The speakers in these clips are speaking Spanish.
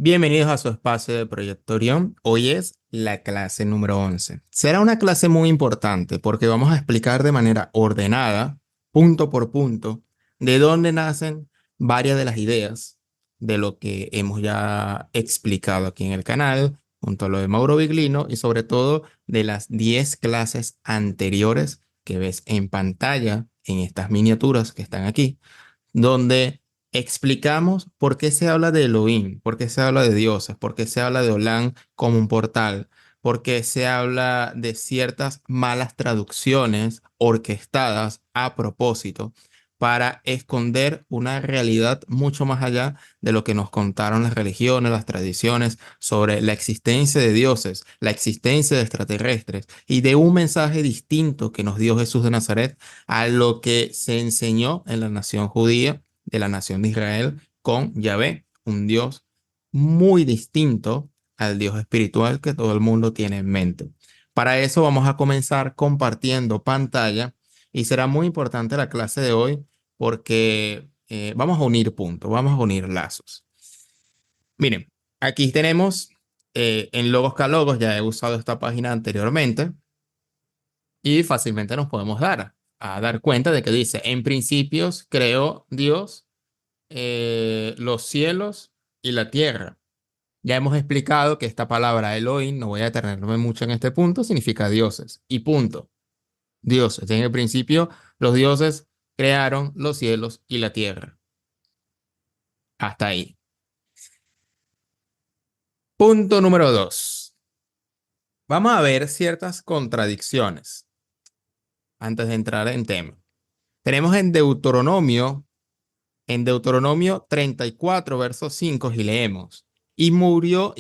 Bienvenidos a su espacio de Proyectorión. Hoy es la clase número 11. Será una clase muy importante porque vamos a explicar de manera ordenada, punto por punto, de dónde nacen varias de las ideas de lo que hemos ya explicado aquí en el canal, junto a lo de Mauro Biglino y sobre todo de las 10 clases anteriores que ves en pantalla en estas miniaturas que están aquí donde explicamos por qué se habla de Elohim, por qué se habla de dioses, por qué se habla de Olam como un portal, por qué se habla de ciertas malas traducciones orquestadas a propósito para esconder una realidad mucho más allá de lo que nos contaron las religiones, las tradiciones sobre la existencia de dioses, la existencia de extraterrestres y de un mensaje distinto que nos dio Jesús de Nazaret a lo que se enseñó en la nación judía de la nación de Israel con Yahvé, un Dios muy distinto al Dios espiritual que todo el mundo tiene en mente. Para eso vamos a comenzar compartiendo pantalla y será muy importante la clase de hoy porque vamos a unir puntos, vamos a unir lazos. Miren, aquí tenemos en Logos Calogos, ya he usado esta página anteriormente y fácilmente nos podemos dar cuenta de que dice, en principios creó Dios los cielos y la tierra. Ya hemos explicado que esta palabra Elohim, no voy a detenerme mucho en este punto, significa dioses y punto. Dioses. En el principio, los dioses crearon los cielos y la tierra. Hasta ahí. Punto número 2. Vamos a ver ciertas contradicciones antes de entrar en tema. Tenemos en Deuteronomio 34, verso 5, y leemos, y murió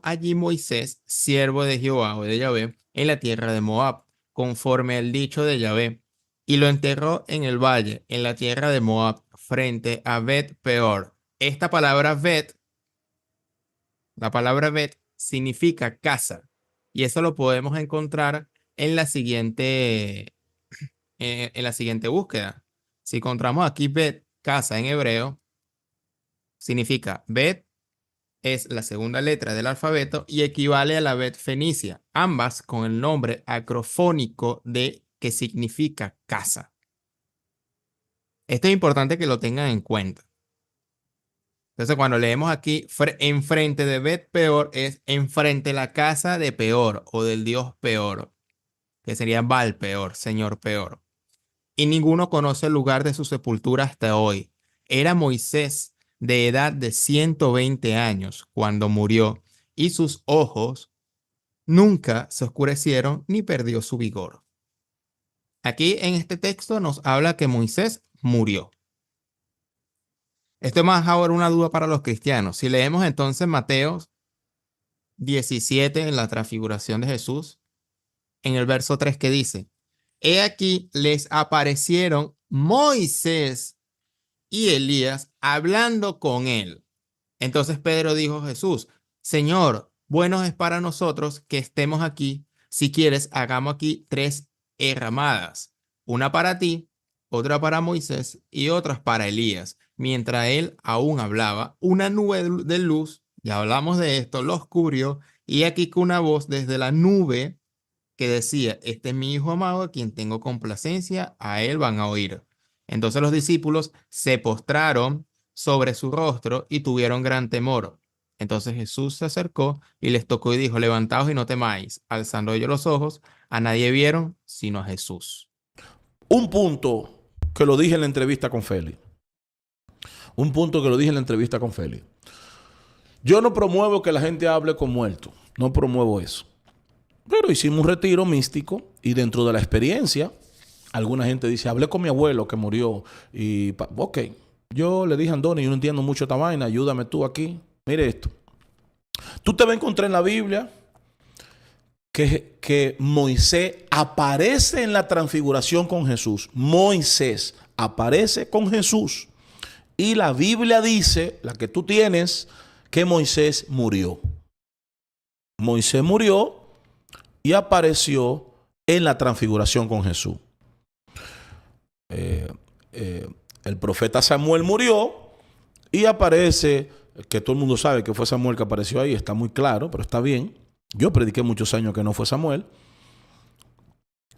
allí Moisés, siervo de Jehová o de Yahvé, en la tierra de Moab, conforme al dicho de Yahvé, y lo enterró en el valle, en la tierra de Moab, frente a Bet Peor. Esta palabra Bet, la palabra Bet significa casa, y eso lo podemos encontrar en la siguiente búsqueda. Si encontramos aquí Bet, casa en hebreo, significa Bet es la segunda letra del alfabeto y equivale a la Bet fenicia, ambas con el nombre acrofónico de que significa casa. Esto es importante que lo tengan en cuenta. Entonces, cuando leemos aquí enfrente de Bet Peor, es enfrente la casa de Peor o del dios Peor, que sería Baal Peor, señor Peor. Y ninguno conoce el lugar de su sepultura hasta hoy. Era Moisés de edad de 120 años cuando murió, y sus ojos nunca se oscurecieron ni perdió su vigor. Aquí en este texto nos habla que Moisés murió. Esto es más ahora una duda para los cristianos. Si leemos entonces Mateo 17 en la transfiguración de Jesús, en el verso 3 que dice, he aquí les aparecieron Moisés y Elías hablando con él. Entonces Pedro dijo a Jesús, Señor, bueno es para nosotros que estemos aquí. Si quieres, hagamos aquí 3 herramadas, una para ti, otra para Moisés y otras para Elías. Mientras él aún hablaba, una nube de luz, ya hablamos de esto, los cubrió, y aquí que una voz desde la nube que decía, este es mi hijo amado, a quien tengo complacencia, a él van a oír. Entonces los discípulos se postraron sobre su rostro y tuvieron gran temor. Entonces Jesús se acercó y les tocó y dijo, levantaos y no temáis. Alzando ellos los ojos, a nadie vieron sino a Jesús. Un punto que lo dije en la entrevista con Félix. Un punto que lo dije en la entrevista con Félix. Yo no promuevo que la gente hable con muertos. No promuevo eso. Pero hicimos un retiro místico y dentro de la experiencia, alguna gente dice, hablé con mi abuelo que murió. Ok, yo le dije a Andoni, yo no entiendo mucho esta vaina, ayúdame tú aquí. Mire esto. Tú te vas a encontrar en la Biblia que Moisés aparece en la transfiguración con Jesús. Moisés aparece con Jesús. Y la Biblia dice, la que tú tienes, que Moisés murió. Moisés murió y apareció en la transfiguración con Jesús. El profeta Samuel murió y aparece que todo el mundo sabe que fue Samuel que apareció ahí, está muy claro, pero está bien. Yo prediqué muchos años que no fue Samuel.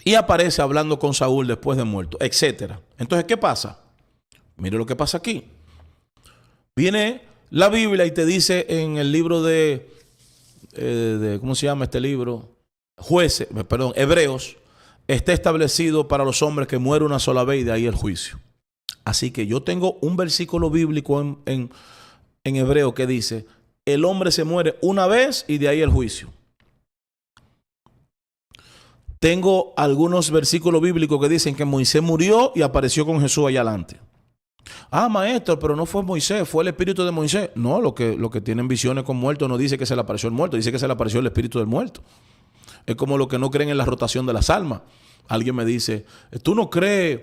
Y aparece hablando con Saúl después de muerto, etcétera. Entonces, ¿qué pasa? Mire lo que pasa aquí. Viene la Biblia y te dice en el libro ¿cómo se llama este libro? Hebreos, está establecido para los hombres que muere una sola vez y de ahí el juicio. Así que yo tengo un versículo bíblico en Hebreo que dice, el hombre se muere una vez y de ahí el juicio. Tengo algunos versículos bíblicos que dicen que Moisés murió y apareció con Jesús allá adelante. Ah, maestro, pero no fue Moisés, fue el espíritu de Moisés. No, lo que tienen visiones con muertos no dice que se le apareció el muerto, dice que se le apareció el espíritu del muerto. Es como los que no creen en la rotación de las almas. Alguien me dice, ¿tú no crees?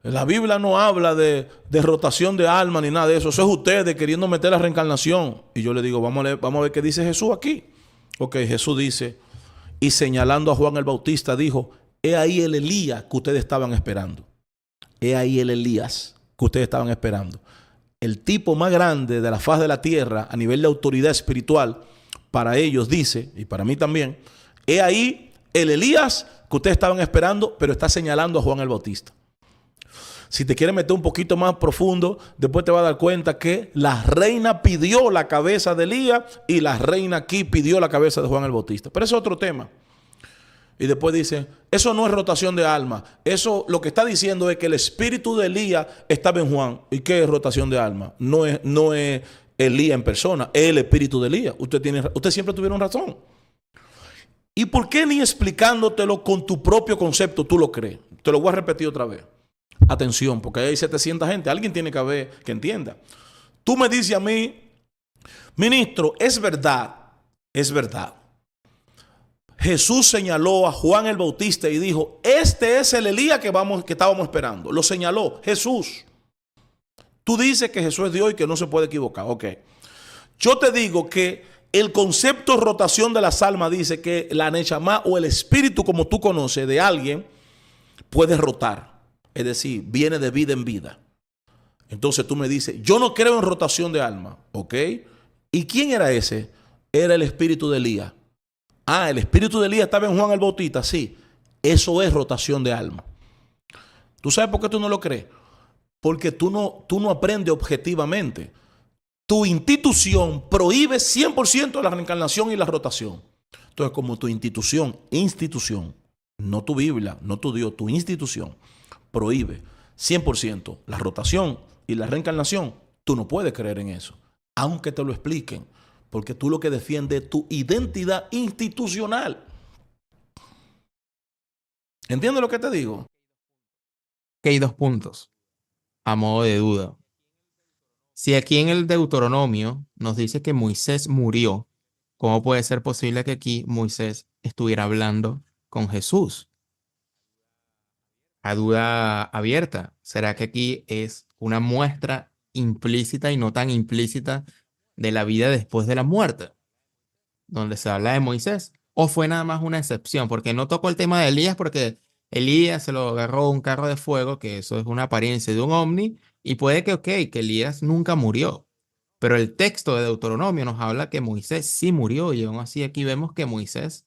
La Biblia no habla de rotación de alma ni nada de eso. Eso es ustedes queriendo meter la reencarnación. Y yo le digo, vamos a ver qué dice Jesús aquí. Ok, Jesús dice, y señalando a Juan el Bautista, dijo, he ahí el Elías que ustedes estaban esperando. He ahí el Elías que ustedes estaban esperando. El tipo más grande de la faz de la tierra a nivel de autoridad espiritual, para ellos dice, y para mí también, he ahí el Elías que ustedes estaban esperando, pero está señalando a Juan el Bautista. Si te quieres meter un poquito más profundo, después te vas a dar cuenta que la reina pidió la cabeza de Elías y la reina aquí pidió la cabeza de Juan el Bautista. Pero ese es otro tema. Y después dice, eso no es rotación de alma. Eso lo que está diciendo es que el espíritu de Elías estaba en Juan. ¿Y qué es rotación de alma? No es Elías en persona, es el espíritu de Elías. Usted siempre tuvieron razón. ¿Y por qué ni explicándotelo con tu propio concepto tú lo crees? Te lo voy a repetir otra vez. Atención, porque hay 700 gente. Alguien tiene que ver, que entienda. Tú me dices a mí, ministro, es verdad. Jesús señaló a Juan el Bautista y dijo, este es el Elías que estábamos esperando. Lo señaló Jesús. Tú dices que Jesús es Dios y que no se puede equivocar. Ok. Yo te digo que el concepto rotación de las almas dice que la Neshama o el espíritu, como tú conoces, de alguien puede rotar. Es decir, viene de vida en vida. Entonces tú me dices, yo no creo en rotación de alma. ¿Ok? ¿Y quién era ese? Era el espíritu de Elías. Ah, el espíritu de Elías estaba en Juan el Bautista. Sí, eso es rotación de alma. ¿Tú sabes por qué tú no lo crees? Porque tú no aprendes objetivamente. Tu institución prohíbe 100% la reencarnación y la rotación. Entonces, como tu institución, no tu Biblia, no tu Dios, tu institución prohíbe 100% la rotación y la reencarnación, tú no puedes creer en eso, aunque te lo expliquen, porque tú lo que defiendes es tu identidad institucional. ¿Entiendes lo que te digo? Ok, hay 2 puntos a modo de duda. Si aquí en el Deuteronomio nos dice que Moisés murió, ¿cómo puede ser posible que aquí Moisés estuviera hablando con Jesús? A duda abierta, ¿será que aquí es una muestra implícita y no tan implícita de la vida después de la muerte, donde se habla de Moisés? ¿O fue nada más una excepción? Porque no tocó el tema de Elías, porque Elías se lo agarró un carro de fuego, que eso es una apariencia de un ovni, y puede que, ok, que Elías nunca murió. Pero el texto de Deuteronomio nos habla que Moisés sí murió, y aún así aquí vemos que Moisés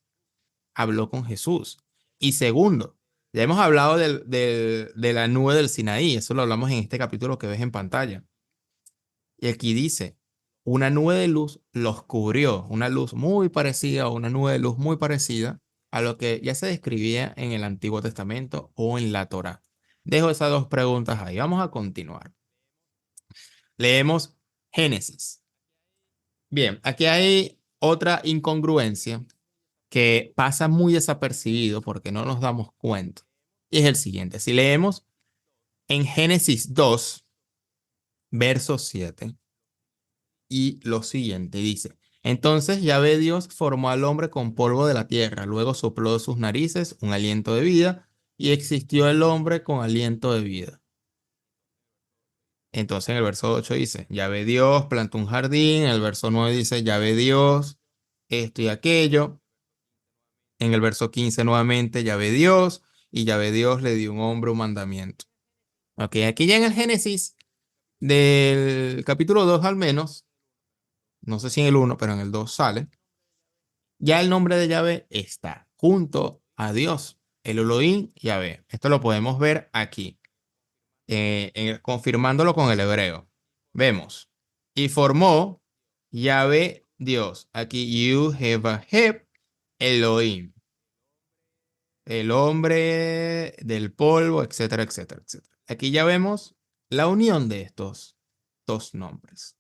habló con Jesús. Y segundo, ya hemos hablado de la nube del Sinaí, eso lo hablamos en este capítulo que ves en pantalla. Y aquí dice, una nube de luz los cubrió, una luz muy parecida o una nube de luz muy parecida a lo que ya se describía en el Antiguo Testamento o en la Torá. Dejo esas 2 preguntas ahí. Vamos a continuar. Leemos Génesis. Bien, aquí hay otra incongruencia que pasa muy desapercibido porque no nos damos cuenta. Y es el siguiente. Si leemos en Génesis 2, verso 7, y lo siguiente dice, entonces Yahvé Dios formó al hombre con polvo de la tierra, luego sopló de sus narices un aliento de vida, y existió el hombre con aliento de vida. Entonces en el verso 8 dice, Yahvé Dios plantó un jardín, en el verso 9 dice, Yahvé Dios esto y aquello. En el verso 15 nuevamente, Yahvé Dios, y Yahvé Dios le dio un hombre un mandamiento. Ok, aquí ya en el Génesis del capítulo 2 al menos, no sé si en el uno, pero en el 2 sale, ya el nombre de Yahvé está junto a Dios, el Elohim Yahvé. Esto lo podemos ver aquí, confirmándolo con el hebreo. Vemos, y formó Yahvé Dios. Aquí, You have Elohim, el hombre del polvo, etcétera, etcétera, etcétera. Aquí ya vemos la unión de estos dos nombres.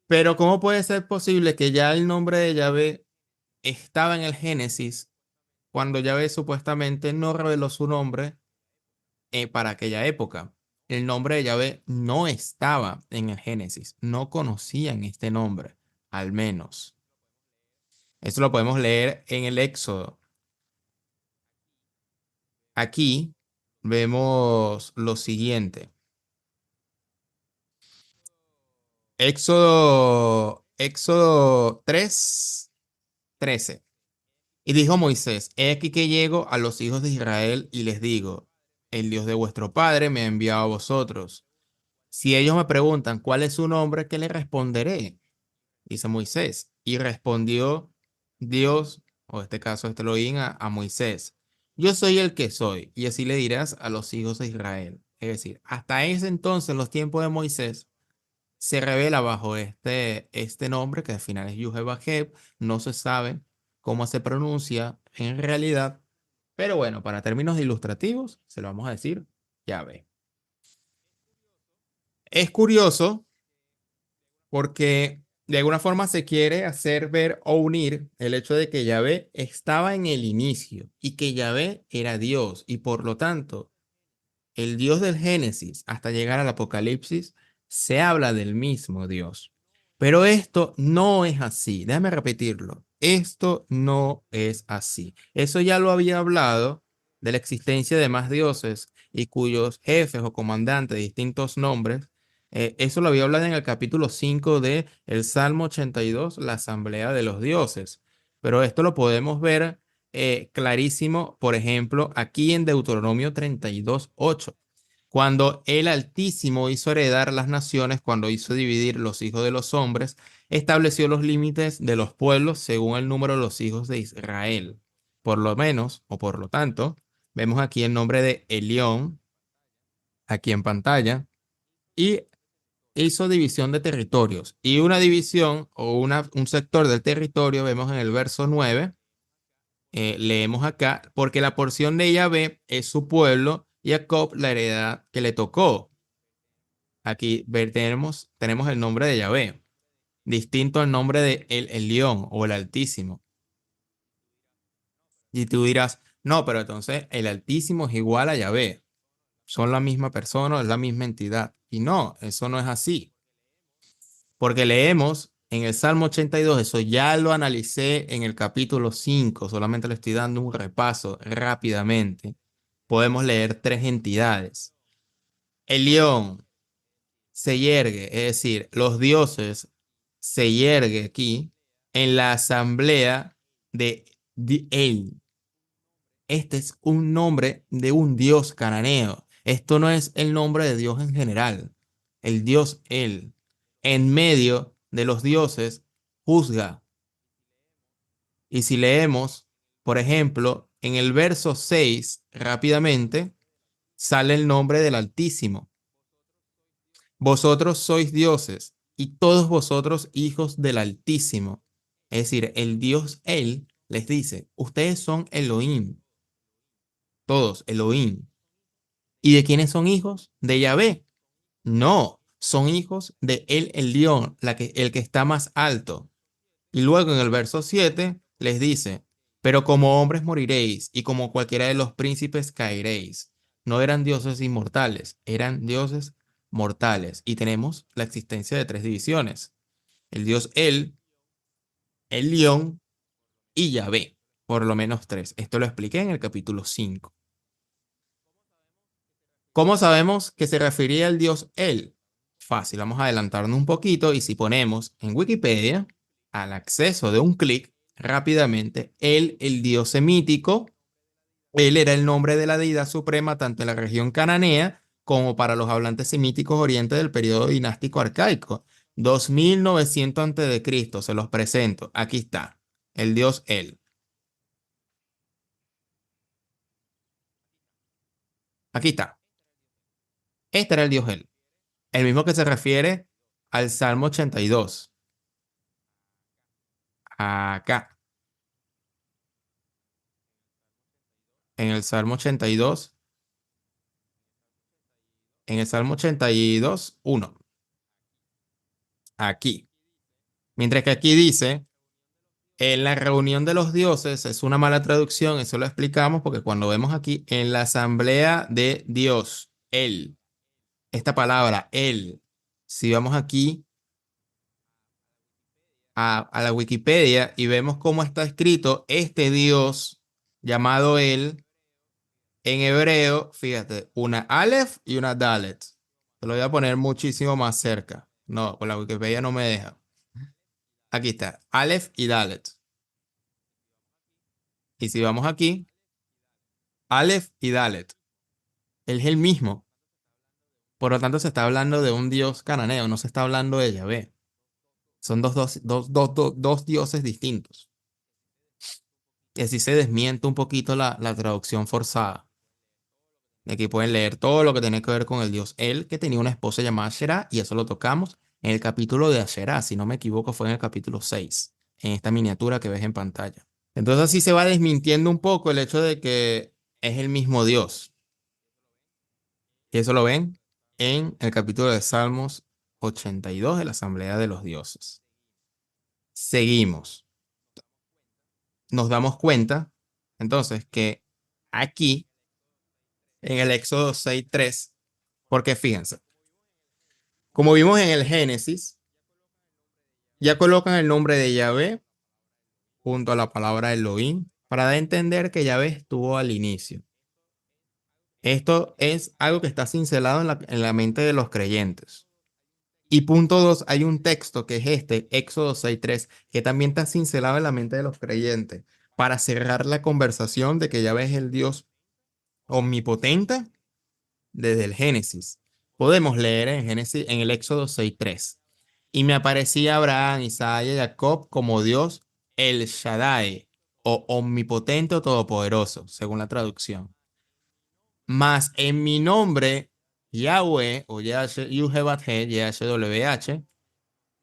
Pero ¿cómo puede ser posible que ya el nombre de Yahvé estaba en el Génesis cuando Yahvé supuestamente no reveló su nombre para aquella época? El nombre de Yahvé no estaba en el Génesis, no conocían este nombre, al menos. Eso lo podemos leer en el Éxodo. Aquí vemos lo siguiente. Éxodo 3:13. Y dijo Moisés, he aquí que llego a los hijos de Israel y les digo, el Dios de vuestro padre me ha enviado a vosotros. Si ellos me preguntan cuál es su nombre, ¿qué les responderé? Dice Moisés. Y respondió Dios, o en este caso este Elohim, a Moisés. Yo soy el que soy, y así le dirás a los hijos de Israel. Es decir, hasta ese entonces, en los tiempos de Moisés, se revela bajo este nombre, que al final es Yuhebaheb. No se sabe cómo se pronuncia en realidad, pero bueno, para términos ilustrativos, se lo vamos a decir Yahvé. Es curioso porque de alguna forma se quiere hacer ver o unir el hecho de que Yahvé estaba en el inicio y que Yahvé era Dios y por lo tanto el Dios del Génesis hasta llegar al Apocalipsis se habla del mismo Dios. Pero esto no es así. Déjame repetirlo. Esto no es así. Eso ya lo había hablado de la existencia de más dioses y cuyos jefes o comandantes de distintos nombres. Eso lo había hablado en el capítulo 5 de el Salmo 82, la Asamblea de los Dioses. Pero esto lo podemos ver clarísimo, por ejemplo, aquí en Deuteronomio 32:8, cuando el Altísimo hizo heredar las naciones, cuando hizo dividir los hijos de los hombres, estableció los límites de los pueblos según el número de los hijos de Israel. Por lo menos, o por lo tanto, vemos aquí el nombre de Elión, aquí en pantalla, y hizo división de territorios. Y una división o un sector del territorio, vemos en el verso 9. Leemos acá, porque la porción de Yahvé es su pueblo, Jacob la heredad que le tocó. Aquí tenemos el nombre de Yahvé, distinto al nombre de el León o el Altísimo. Y tú dirás, no, pero entonces el Altísimo es igual a Yahvé. Son la misma persona, es la misma entidad. Y no, eso no es así. Porque leemos en el Salmo 82, eso ya lo analicé en el capítulo 5, solamente le estoy dando un repaso rápidamente. Podemos leer tres entidades. El león se yergue, es decir, los dioses se yergue aquí en la asamblea de él. Este es un nombre de un dios cananeo. Esto no es el nombre de Dios en general. El dios él, en medio de los dioses, juzga. Y si leemos, por ejemplo, en el verso 6, rápidamente, sale el nombre del Altísimo. Vosotros sois dioses y todos vosotros hijos del Altísimo. Es decir, el Dios Él les dice, ustedes son Elohim, todos Elohim. ¿Y de quiénes son hijos? ¿De Yahvé? No, son hijos de Él, el león, el que está más alto. Y luego en el verso 7 les dice, pero como hombres moriréis y como cualquiera de los príncipes caeréis. No eran dioses inmortales, eran dioses mortales. Y tenemos la existencia de tres divisiones. El dios el león y Yahvé. Por lo menos tres. Esto lo expliqué en el capítulo 5. ¿Cómo sabemos que se refería al dios él? Fácil, vamos a adelantarnos un poquito y si ponemos en Wikipedia, al acceso de un clic, rápidamente, él, el dios semítico, él era el nombre de la deidad suprema tanto en la región cananea como para los hablantes semíticos oriente del periodo dinástico arcaico. 2900 antes de Cristo, se los presento. Aquí está, el dios El. Aquí está. Este era el dios El. El mismo que se refiere al Salmo 82. Acá, en el Salmo 82, en el Salmo 82, 1. Aquí. Mientras que aquí dice, en la reunión de los dioses, es una mala traducción, eso lo explicamos porque cuando vemos aquí, en la asamblea de Dios, Él, esta palabra, Él, si vamos aquí a la Wikipedia y vemos cómo está escrito este Dios llamado Él, en hebreo, fíjate, una Aleph y una Dalet. Te lo voy a poner muchísimo más cerca. No, con la Wikipedia no me deja. Aquí está, Aleph y Dalet. Y si vamos aquí, Aleph y Dalet. Él es el mismo. Por lo tanto, se está hablando de un dios cananeo, no se está hablando de Yahvé. Son dos dioses distintos. Y así se desmiente un poquito la traducción forzada. Aquí pueden leer todo lo que tiene que ver con el dios El, que tenía una esposa llamada Asherah, y eso lo tocamos en el capítulo de Asherah, si no me equivoco, fue en el capítulo 6, en esta miniatura que ves en pantalla. Entonces así se va desmintiendo un poco el hecho de que es el mismo Dios. Y eso lo ven en el capítulo de Salmos 82 de la Asamblea de los Dioses. Seguimos. Nos damos cuenta, entonces, que aquí, en el Éxodo 6:3, porque fíjense, como vimos en el Génesis, ya colocan el nombre de Yahvé junto a la palabra Elohim para dar a entender que Yahvé estuvo al inicio. Esto es algo que está cincelado en la mente de los creyentes. Y punto 2, hay un texto que es este, Éxodo 6:3, que también está cincelado en la mente de los creyentes para cerrar la conversación de que Yahvé es el Dios omnipotente desde el Génesis. Podemos leer en Génesis, en el Éxodo 6:3. Y me aparecía Abraham, Isaac y Jacob como Dios El Shaddai, o omnipotente o todopoderoso, según la traducción. Mas en mi nombre, Yahweh, o Yahweh, YHWH,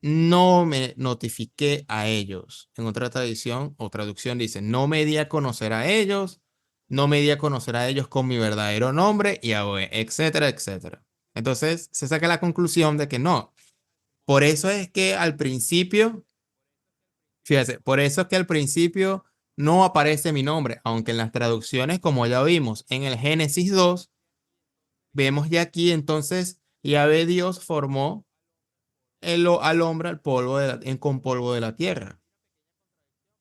no me notifiqué a ellos. En otra tradición o traducción dice, no me di a conocer a ellos, no me di a conocer a ellos con mi verdadero nombre, Yahweh, etcétera, etcétera. Entonces se saca la conclusión de que no. Por eso es que al principio, fíjate, por eso es que al principio no aparece mi nombre, aunque en las traducciones, como ya vimos en el Génesis 2, vemos ya aquí entonces, Yahvé Dios formó al hombre con polvo de la tierra.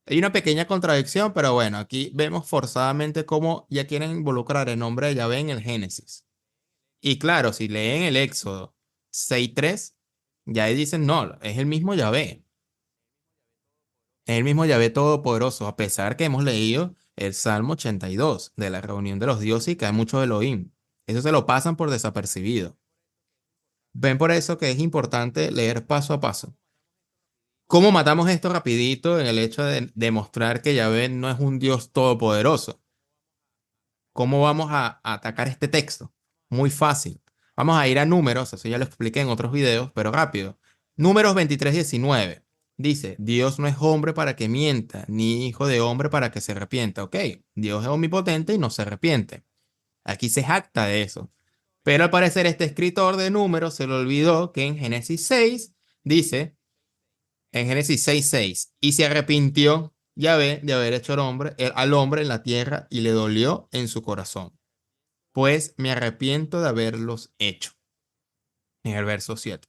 Hay una pequeña contradicción, pero bueno, aquí vemos forzadamente cómo ya quieren involucrar el nombre de Yahvé en el Génesis. Y claro, si leen el Éxodo 6:3, ya ahí dicen, no, es el mismo Yahvé. Es el mismo Yahvé Todopoderoso, a pesar que hemos leído el Salmo 82 de la reunión de los dioses y que hay mucho Elohim. Eso se lo pasan por desapercibido. Ven por eso que es importante leer paso a paso. ¿Cómo matamos esto rapidito en el hecho de demostrar que Yahvé no es un Dios todopoderoso? ¿Cómo vamos a atacar este texto? Muy fácil. Vamos a ir a números, eso ya lo expliqué en otros videos, pero rápido. Números 23:19. Dice, Dios no es hombre para que mienta, ni hijo de hombre para que se arrepienta. Ok, Dios es omnipotente y no se arrepiente. Aquí se jacta de eso. Pero al parecer este escritor de números se le olvidó que en Génesis 6 dice, en Génesis 6:6, y se arrepintió Yahvé de haber hecho al hombre en la tierra y le dolió en su corazón. Pues me arrepiento de haberlos hecho. En el verso 7.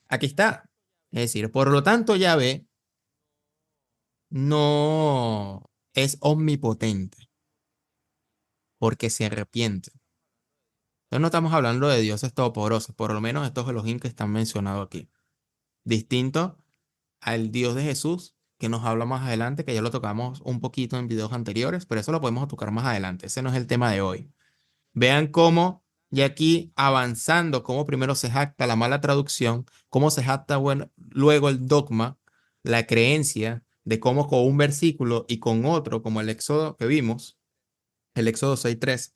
Aquí está. Es decir, por lo tanto, Yahvé no es omnipotente porque se arrepiente. Entonces no estamos hablando de dioses todopoderosos, por lo menos estos Elohim que están mencionados aquí. Distinto al Dios de Jesús, que nos habla más adelante, que ya lo tocamos un poquito en videos anteriores, pero eso lo podemos tocar más adelante. Ese no es el tema de hoy. Vean cómo Y aquí avanzando, cómo primero se jacta la mala traducción, cómo se jacta luego el dogma, la creencia de cómo con un versículo y con otro, como el Éxodo que vimos, el Éxodo 6:3,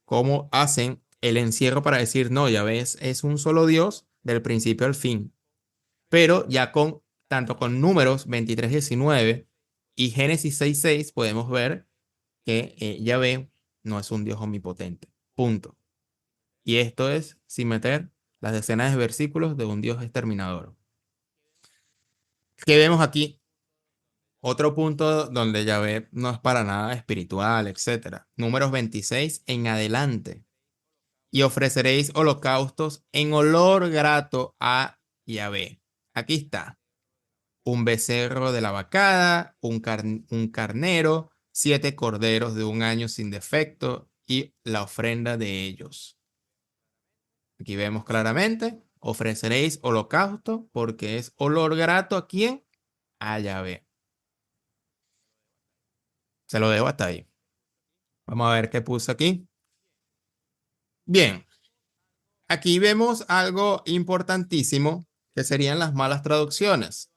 cómo hacen el encierro para decir, no, ya ves, es un solo Dios del principio al fin. Pero ya con, tanto con Números 23:19 y Génesis 6:6 podemos ver que Yahvé no es un Dios omnipotente. Punto. Y esto es sin meter las decenas de versículos de un Dios exterminador. ¿Qué vemos aquí? Otro punto donde Yahvé no es para nada espiritual, etcétera. Números 26 en adelante. Y ofreceréis holocaustos en olor grato a Yahvé. Aquí está. Un becerro de la vacada, un carnero, 7 corderos de un año sin defecto y la ofrenda de ellos. Aquí vemos claramente, ofreceréis holocausto porque es olor grato a quién, a Yahvé. Se lo dejo hasta ahí. Vamos a ver qué puso aquí. Bien, aquí vemos algo importantísimo que serían las malas traducciones.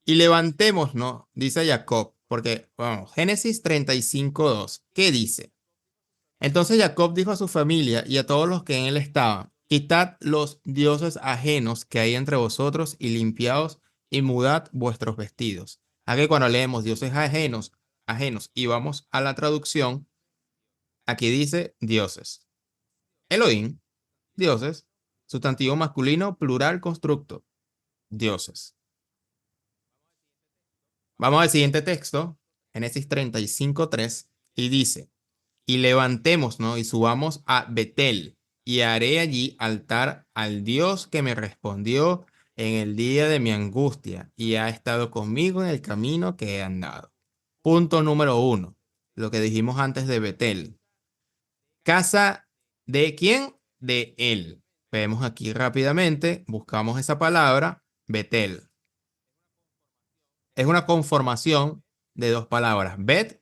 Y levantémonos, dice Jacob, porque, vamos, Génesis 35:2, ¿qué dice? Entonces Jacob dijo a su familia y a todos los que en él estaban, quitad los dioses ajenos que hay entre vosotros y limpiaos y mudad vuestros vestidos. Aquí cuando leemos dioses ajenos y vamos a la traducción, aquí dice dioses. Elohim, dioses, sustantivo masculino, plural, constructo, dioses. Vamos al siguiente texto, Génesis 35:3, y dice, y levantemos, ¿no? Y subamos a Betel, y haré allí altar al Dios que me respondió en el día de mi angustia, y ha estado conmigo en el camino que he andado. Punto número 1, lo que dijimos antes de Betel. ¿Casa de quién? De él. Vemos aquí rápidamente, buscamos esa palabra, Betel. Es una conformación de dos palabras, Bet,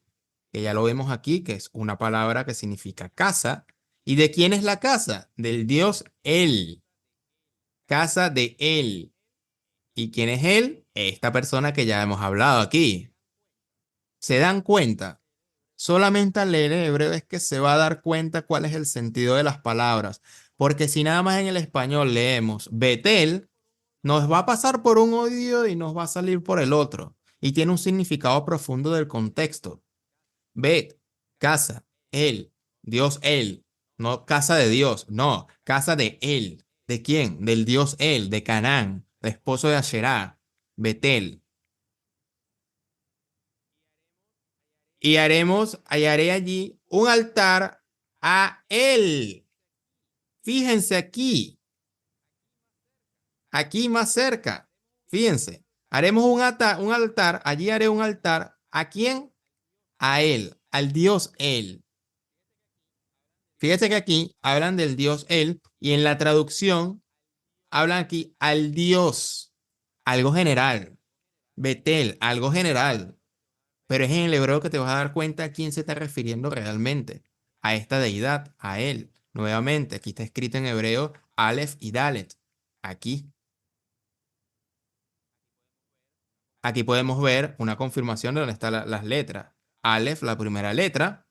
que ya lo vemos aquí, que es una palabra que significa casa. ¿Y de quién es la casa? Del Dios Él. Casa de Él. ¿Y quién es Él? Esta persona que ya hemos hablado aquí. ¿Se dan cuenta? Solamente al leer el hebreo es que se va a dar cuenta cuál es el sentido de las palabras. Porque si nada más en el español leemos Betel, nos va a pasar por un oído y nos va a salir por el otro. Y tiene un significado profundo del contexto. Bet, casa, él, Dios él, no casa de Dios, no, casa de él. ¿De quién? Del Dios él, de Canaán, el esposo de Asherá, Betel. Y hallaré allí un altar a él. Fíjense aquí más cerca. Fíjense, haremos un altar, allí haré un altar. ¿A quién? A él, al Dios él. Fíjense que aquí hablan del Dios él y en la traducción hablan aquí al Dios, algo general. Betel, algo general. Pero es en el hebreo que te vas a dar cuenta a quién se está refiriendo realmente. A esta deidad, a él. Nuevamente, aquí está escrito en hebreo Aleph y Dalet. Aquí. Aquí podemos ver una confirmación de dónde están las letras. Aleph, la primera letra,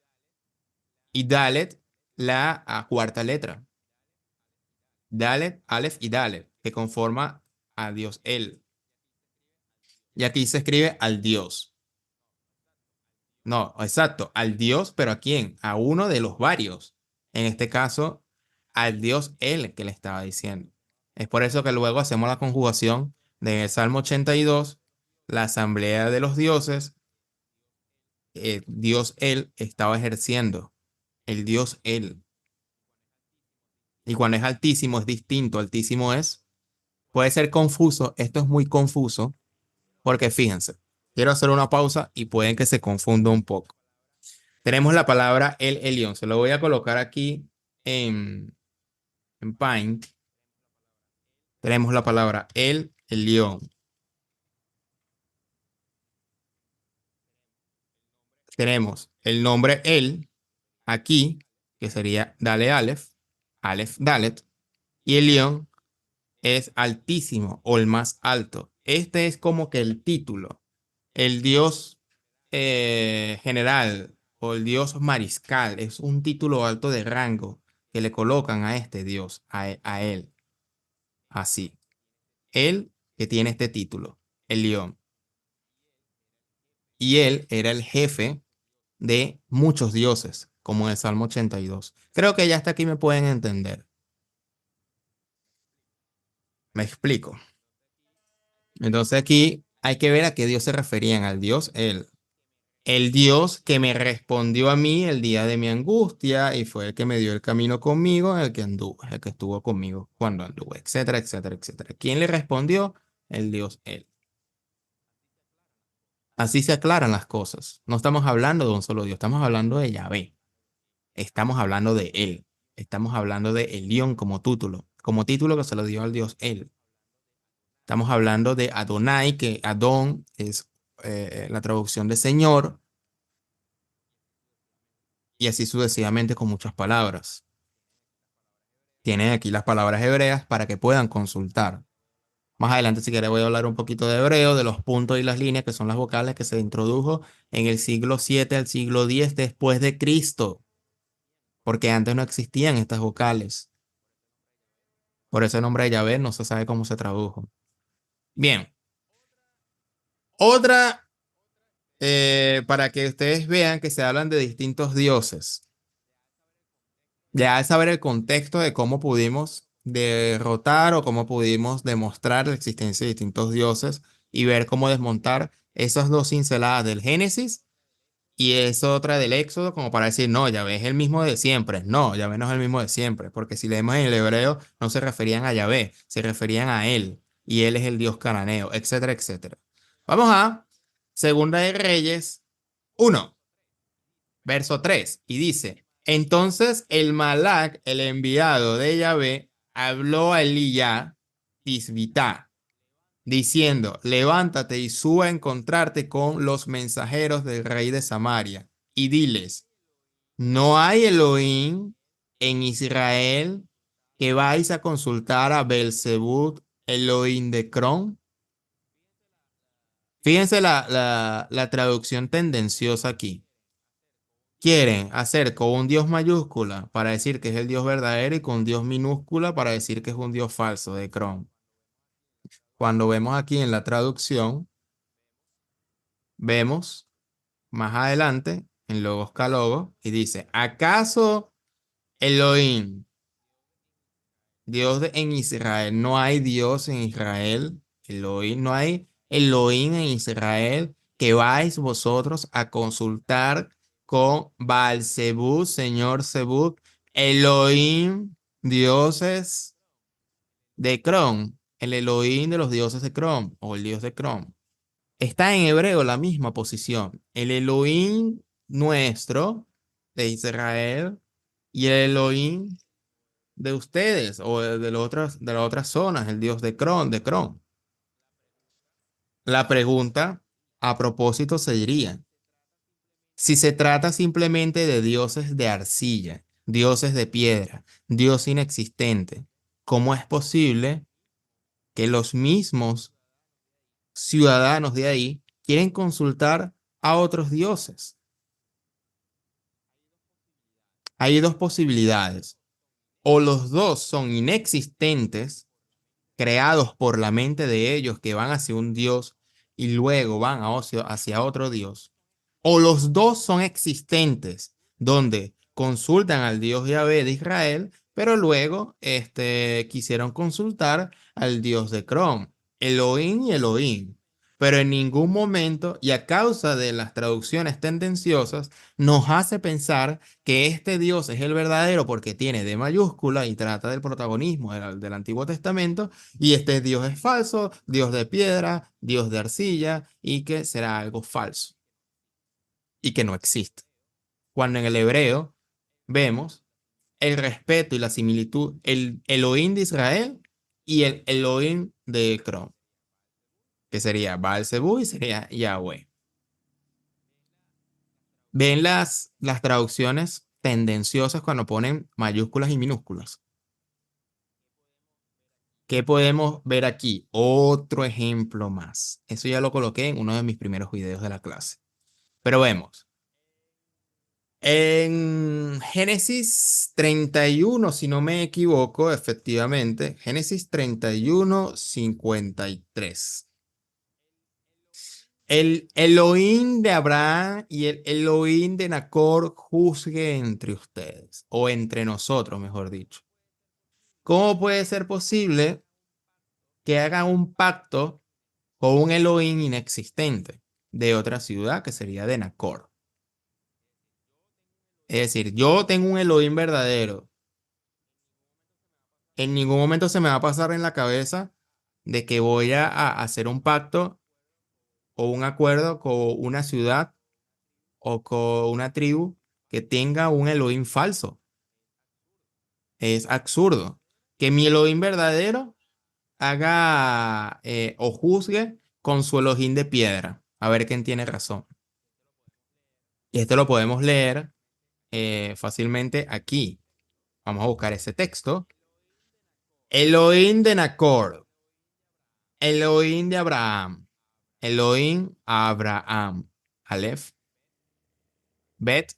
y Dalet, la cuarta letra. Dalet, Aleph y Dalet, que conforma a Dios él. Y aquí se escribe al Dios. No, exacto, al Dios, pero ¿a quién? A uno de los varios. En este caso, al Dios él que le estaba diciendo. Es por eso que luego hacemos la conjugación de Salmo 82, la asamblea de los dioses, Dios él estaba ejerciendo, el Dios él. Y cuando es altísimo es distinto, altísimo es, puede ser confuso, esto es muy confuso, porque fíjense, quiero hacer una pausa y pueden que se confunda un poco. Tenemos la palabra el Elyon. Se lo voy a colocar aquí en Paint. Tenemos la palabra el Elyon. Tenemos el nombre el aquí, que sería Dale Aleph. Aleph, Dalet, y el Lión es altísimo o el más alto. Este es como que el título, el Dios general o el Dios mariscal, es un título alto de rango que le colocan a este Dios, a él, así. Él que tiene este título, el León. Y él era el jefe de muchos dioses, como en el Salmo 82. Creo que ya hasta aquí me pueden entender. Me explico. Entonces aquí hay que ver a qué Dios se referían, al Dios él. El Dios que me respondió a mí el día de mi angustia y fue el que me dio el camino conmigo, el que anduvo, el que estuvo conmigo cuando anduve, etcétera, etcétera, etcétera. ¿Quién le respondió? El Dios él. Así se aclaran las cosas. No estamos hablando de un solo Dios, estamos hablando de Yahvé. Estamos hablando de él. Estamos hablando de Elión como título que se lo dio al Dios él. Estamos hablando de Adonai, que Adón es la traducción de Señor, y así sucesivamente con muchas palabras. Tienen aquí las palabras hebreas para que puedan consultar. Más adelante, si quieres, voy a hablar un poquito de hebreo, de los puntos y las líneas, que son las vocales que se introdujo en el siglo 7 al siglo 10 después de Cristo, porque antes no existían estas vocales. Por ese nombre de Yahvé no se sabe cómo se tradujo. Bien, otra, para que ustedes vean que se hablan de distintos dioses. Ya al saber el contexto de cómo pudimos derrotar o cómo pudimos demostrar la existencia de distintos dioses y ver cómo desmontar esas dos cinceladas del Génesis y esa otra del Éxodo, como para decir, no, Yahvé es el mismo de siempre. No, Yahvé no es el mismo de siempre, porque si leemos en el hebreo, no se referían a Yahvé, se referían a él, y él es el Dios cananeo, etcétera, etcétera. Vamos a Segunda de Reyes 1, verso 3, y dice, entonces el Malak, el enviado de Yahvé, habló a Elías Tisbita, diciendo, levántate y sube a encontrarte con los mensajeros del rey de Samaria, y diles, ¿no hay Elohim en Israel que vais a consultar a Belzebub, Elohim de Cron? Fíjense la traducción tendenciosa aquí. Quieren hacer con un Dios mayúscula para decir que es el Dios verdadero y con Dios minúscula para decir que es un Dios falso de Cron. Cuando vemos aquí en la traducción, vemos más adelante en Logos ka Logos y dice, ¿acaso Elohim, en Israel, no hay Dios en Israel? Elohim, no hay Elohim en Israel que vais vosotros a consultar con Baal-Zebub, señor Zebub, Elohim, dioses de Crom, el Elohim de los dioses de Crom o el dios de Crom. Está en hebreo la misma posición. El Elohim nuestro de Israel y el Elohim de ustedes o de las otras zonas, el dios de Cron, de Cron. La pregunta a propósito sería, si se trata simplemente de dioses de arcilla, dioses de piedra, dios inexistente, ¿cómo es posible que los mismos ciudadanos de ahí quieren consultar a otros dioses? Hay dos posibilidades. O los dos son inexistentes, creados por la mente de ellos que van hacia un dios y luego van hacia otro dios. O los dos son existentes, donde consultan al Dios Yahvé de Israel, pero luego quisieron consultar al Dios de Crom, Elohim y Elohim. Pero en ningún momento, y a causa de las traducciones tendenciosas, nos hace pensar que este Dios es el verdadero porque tiene D mayúscula y trata del protagonismo del Antiguo Testamento, y este Dios es falso, Dios de piedra, Dios de arcilla, y que será algo falso y que no existe. Cuando en el hebreo vemos el respeto y la similitud, el Elohim de Israel y el Elohim de Crom, que sería Baal-Zebub y sería Yahweh. Ven las traducciones tendenciosas cuando ponen mayúsculas y minúsculas. ¿Qué podemos ver aquí? Otro ejemplo más. Eso ya lo coloqué en uno de mis primeros videos de la clase. Pero vemos. En Génesis 31, si no me equivoco, efectivamente, Génesis 31, 53. El Elohim de Abraham y el Elohim de Nacor juzgue entre ustedes, o entre nosotros, mejor dicho. ¿Cómo puede ser posible que hagan un pacto con un Elohim inexistente de otra ciudad que sería de Nacor? Es decir, yo tengo un Elohim verdadero. En ningún momento se me va a pasar en la cabeza de que voy a hacer un pacto o un acuerdo con una ciudad o con una tribu que tenga un Elohim falso. Es absurdo. Que mi Elohim verdadero haga o juzgue con su Elohim de piedra. A ver quién tiene razón. Y esto lo podemos leer fácilmente aquí. Vamos a buscar ese texto. Elohim de Nacor, Elohim de Abraham, Elohim Abraham, Aleph, Bet,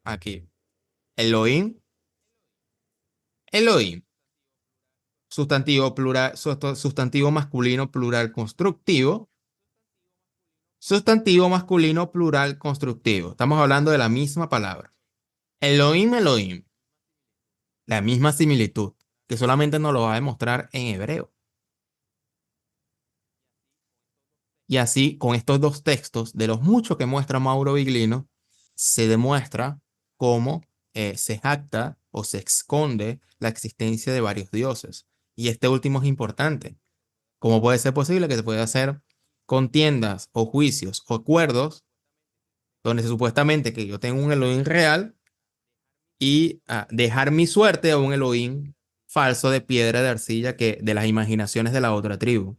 aquí. Elohim, Elohim. Sustantivo plural, sustantivo masculino plural constructivo. Sustantivo masculino plural constructivo. Estamos hablando de la misma palabra. Elohim, Elohim. La misma similitud, que solamente nos lo va a demostrar en hebreo. Y así, con estos dos textos, de los muchos que muestra Mauro Viglino, se demuestra cómo se jacta o se esconde la existencia de varios dioses. Y este último es importante. ¿Cómo puede ser posible que se pueda hacer contiendas o juicios o acuerdos donde supuestamente que yo tengo un Elohim real y dejar mi suerte a un Elohim falso de piedra de arcilla que de las imaginaciones de la otra tribu?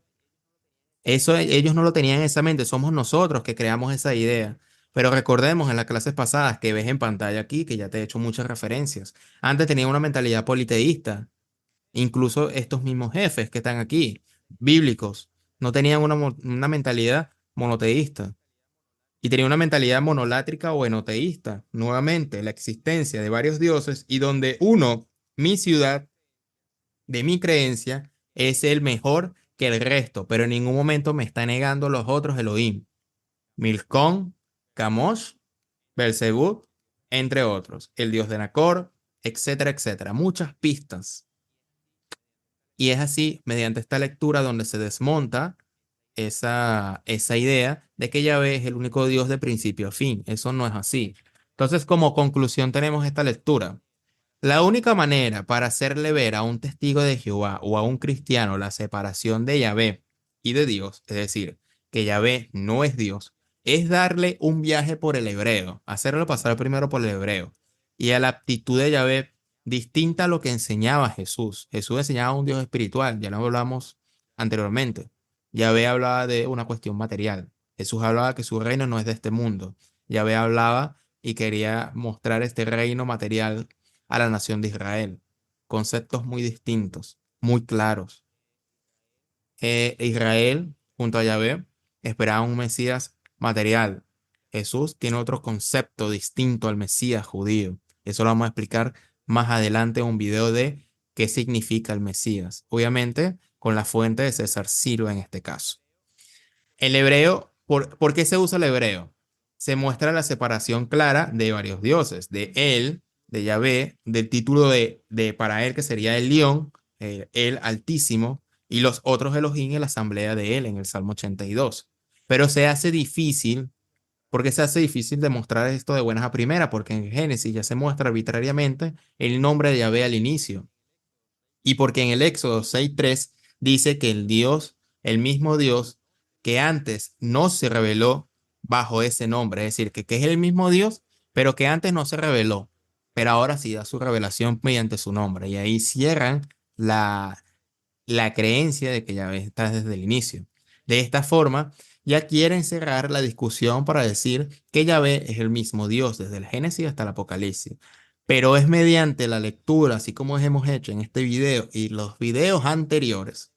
Eso ellos no lo tenían en esa mente, somos nosotros que creamos esa idea. Pero recordemos en las clases pasadas que ves en pantalla aquí, que ya te he hecho muchas referencias. Antes tenían una mentalidad politeísta. Incluso estos mismos jefes que están aquí, bíblicos, no tenían una mentalidad monoteísta. Y tenían una mentalidad monolátrica o enoteísta. Nuevamente, la existencia de varios dioses y donde uno, mi ciudad, de mi creencia, es el mejor que el resto, pero en ningún momento me está negando los otros Elohim. Milcón, Camosh, Belzebub, entre otros. El dios de Nacor, etcétera, etcétera. Muchas pistas. Y es así, mediante esta lectura, donde se desmonta esa idea de que Yahvé es el único Dios de principio a fin. Eso no es así. Entonces, como conclusión, tenemos esta lectura. La única manera para hacerle ver a un testigo de Jehová o a un cristiano la separación de Yahvé y de Dios, es decir, que Yahvé no es Dios, es darle un viaje por el hebreo, hacerlo pasar primero por el hebreo y a la aptitud de Yahvé distinta a lo que enseñaba Jesús. Jesús enseñaba un Dios espiritual, ya lo hablamos anteriormente. Yahvé hablaba de una cuestión material. Jesús hablaba que su reino no es de este mundo. Yahvé hablaba y quería mostrar este reino material a la nación de Israel. Conceptos muy distintos, muy claros. Israel, junto a Yahvé, esperaba un Mesías material. Jesús tiene otro concepto distinto al Mesías judío. Eso lo vamos a explicar más adelante en un video de qué significa el Mesías. Obviamente, con la fuente de César Ciro en este caso. El hebreo, ¿por qué se usa el hebreo? Se muestra la separación clara de varios dioses, de él, de Yahvé, del título de para él que sería el León, el Altísimo, y los otros Elohim en la asamblea de él en el Salmo 82. Pero se hace difícil, ¿por qué se hace difícil demostrar esto de buenas a primeras? Porque en Génesis ya se muestra arbitrariamente el nombre de Yahvé al inicio. Y porque en el Éxodo 6:3 dice que el Dios, el mismo Dios que antes no se reveló bajo ese nombre, es decir, que es el mismo Dios, pero que antes no se reveló, pero ahora sí da su revelación mediante su nombre. Y ahí cierran la creencia de que Yahvé está desde el inicio. De esta forma, ya quieren cerrar la discusión para decir que Yahvé es el mismo Dios desde el Génesis hasta el Apocalipsis. pero es mediante la lectura, así como hemos hecho en este video y los videos anteriores,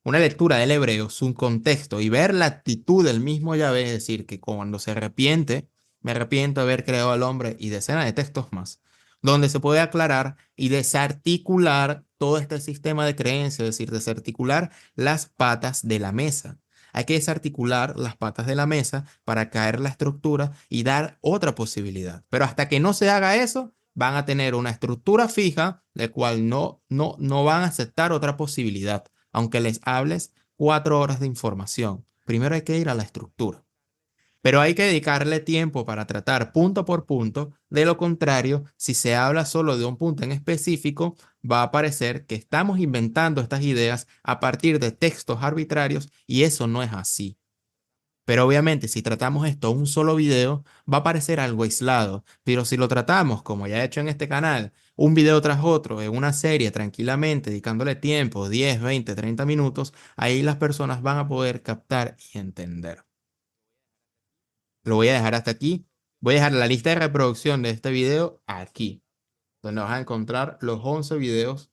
una lectura del hebreo, su contexto y ver la actitud del mismo Yahvé, es decir, que cuando se arrepiente, me arrepiento de haber creado al hombre y decenas de textos más, donde se puede aclarar y desarticular todo este sistema de creencias, es decir, desarticular las patas de la mesa. Hay que desarticular las patas de la mesa para caer la estructura y dar otra posibilidad. Pero hasta que no se haga eso, van a tener una estructura fija, de cual no van a aceptar otra posibilidad aunque les hables 4 horas de información. Primero hay que ir a la estructura. Pero hay que dedicarle tiempo para tratar punto por punto. De lo contrario, si se habla solo de un punto en específico, va a parecer que estamos inventando estas ideas a partir de textos arbitrarios y eso no es así. Pero obviamente, si tratamos esto en un solo video, va a parecer algo aislado. Pero si lo tratamos, como ya he hecho en este canal, un video tras otro, en una serie, tranquilamente, dedicándole tiempo, 10, 20, 30 minutos, ahí las personas van a poder captar y entender. Lo voy a dejar hasta aquí. Voy a dejar la lista de reproducción de este video aquí, donde vas a encontrar los 11 videos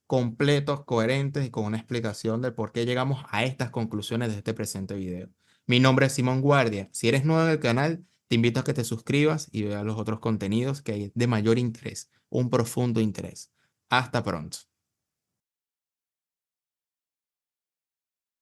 completos, coherentes y con una explicación de por qué llegamos a estas conclusiones de este presente video. Mi nombre es Simón Guardia. Si eres nuevo en el canal, te invito a que te suscribas y veas los otros contenidos que hay de mayor interés, un profundo interés. Hasta pronto.